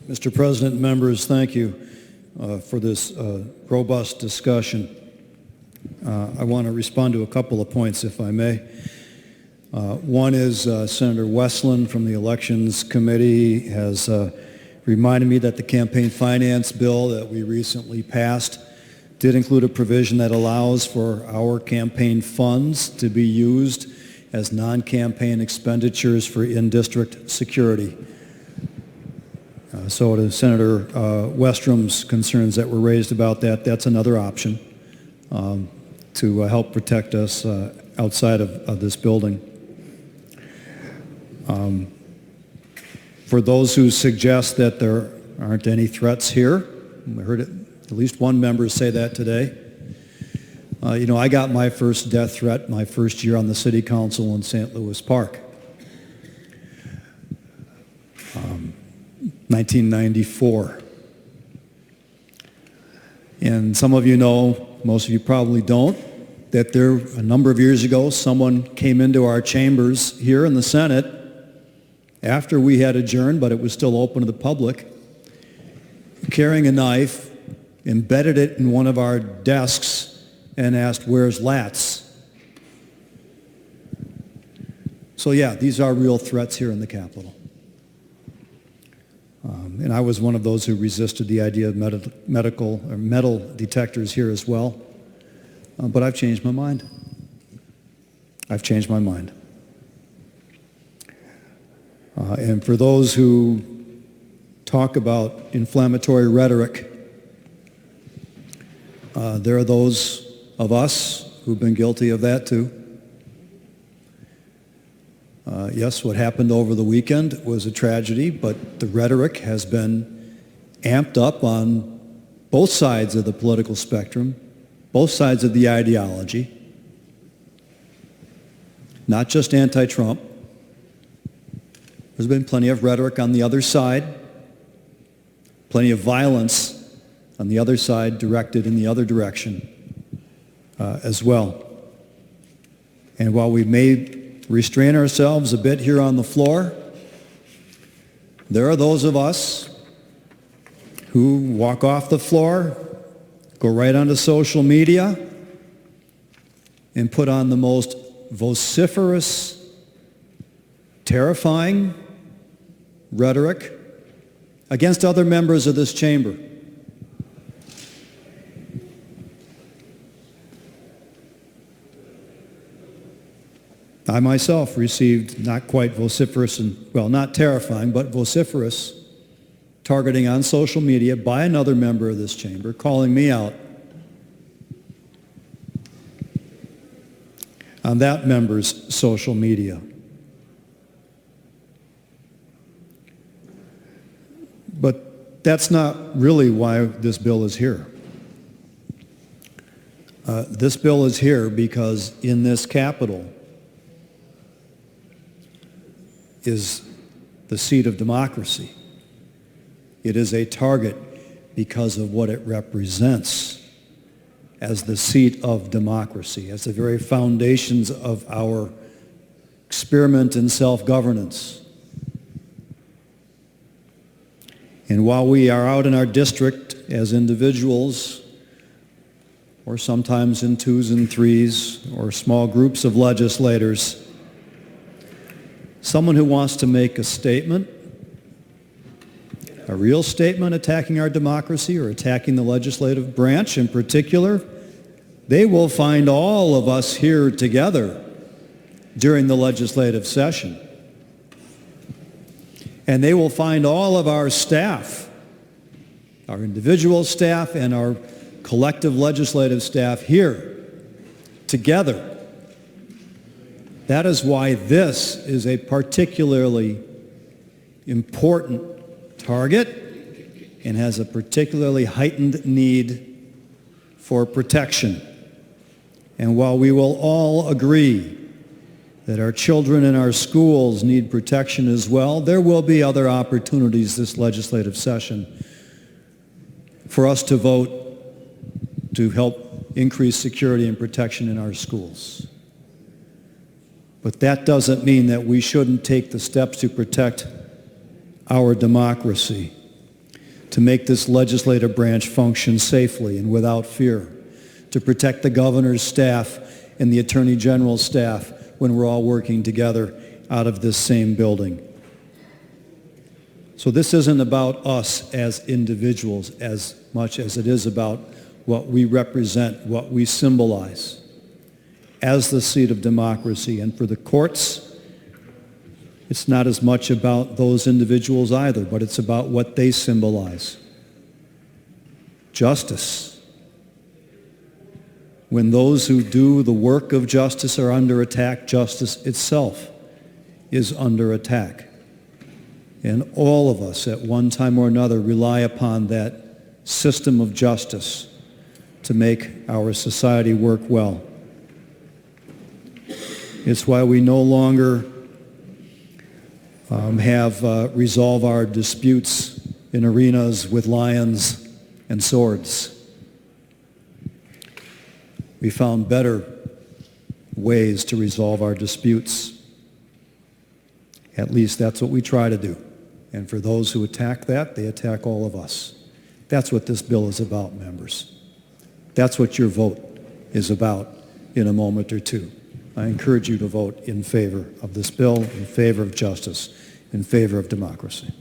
Mr. President, members, thank you for this robust discussion. I want to respond to a couple of points, if I may. One is Senator Westland from the Elections Committee has reminded me that the campaign finance bill that we recently passed did include a provision that allows for our campaign funds to be used as non-campaign expenditures for in-district security. So to Senator Westrum's concerns that were raised about that, that's another option to help protect us outside of this building. For those who suggest that there aren't any threats here, I heard at least one member say that today. You know, I got my first death threat my first year on the city council in St. Louis Park. 1994. And some of you know, most of you probably don't, that there, a number of years ago, someone came into our chambers here in the Senate after we had adjourned, but it was still open to the public, carrying a knife, embedded it in one of our desks, and asked, "Where's Latz?" So yeah, these are real threats here in the Capitol. And I was one of those who resisted the idea of metal detectors here as well. But I've changed my mind. I've changed my mind. And for those who talk about inflammatory rhetoric, there are those of us who've been guilty of that too. Yes, what happened over the weekend was a tragedy, but the rhetoric has been amped up on both sides of the political spectrum, both sides of the ideology, not just anti-Trump. There's been plenty of rhetoric on the other side, plenty of violence on the other side directed in the other direction as well. And while we may restrain ourselves a bit here on the floor, there are those of us who walk off the floor, go right onto social media, and put on the most vociferous, terrifying rhetoric against other members of this chamber. I myself received not quite vociferous and, well, not terrifying, but vociferous targeting on social media by another member of this chamber, calling me out on that member's social media. But that's not really why this bill is here. This bill is here because in this Capitol is the seat of democracy. It is a target because of what it represents as the seat of democracy, as the very foundations of our experiment in self-governance. And while we are out in our district as individuals, or sometimes in twos and threes, or small groups of legislators, someone who wants to make a statement, a real statement attacking our democracy or attacking the legislative branch in particular, they will find all of us here together during the legislative session. And they will find all of our staff, our individual staff and our collective legislative staff here together. That is why this is a particularly important target and has a particularly heightened need for protection. And while we will all agree that our children in our schools need protection as well, there will be other opportunities this legislative session for us to vote to help increase security and protection in our schools. But that doesn't mean that we shouldn't take the steps to protect our democracy. to make this legislative branch function safely and without fear, to protect the governor's staff and the attorney general's staff when we're all working together out of this same building. So this isn't about us as individuals as much as it is about what we represent, what we symbolize as the seat of democracy. And for the courts, it's not as much about those individuals either, but it's about what they symbolize. Justice. When those who do the work of justice are under attack, justice itself is under attack. And all of us at one time or another rely upon that system of justice to make our society work well. It's why we no longer resolve our disputes in arenas with lions and swords. We found better ways to resolve our disputes. At least that's what we try to do. And for those who attack that, they attack all of us. That's what this bill is about, members. That's what your vote is about in a moment or two. I encourage you to vote in favor of this bill, in favor of justice, in favor of democracy.